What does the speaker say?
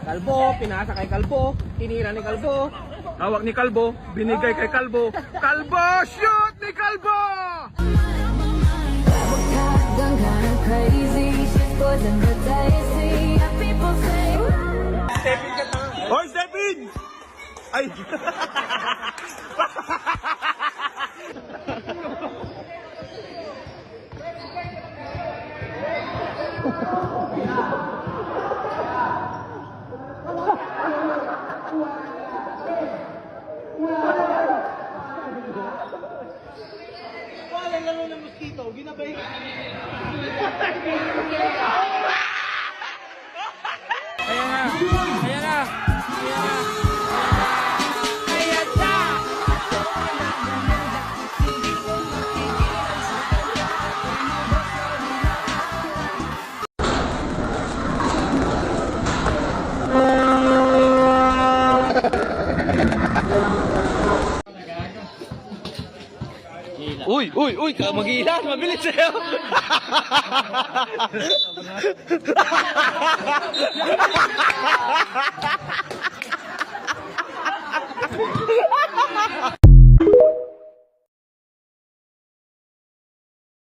Kalbo, pinasa kay Kalbo, tinira ni Kalbo. Hawak ni Kalbo, binigay kay Kalbo. Kalbo, shoot ni Kalbo! Hoy, Stepin! Ay! Wala lang ng mosquito, ginabay. Ayan na! Ayan na! Ayan na! Ayan na! Uy, uy, uy, mag-iilan, mabilis sa'yo.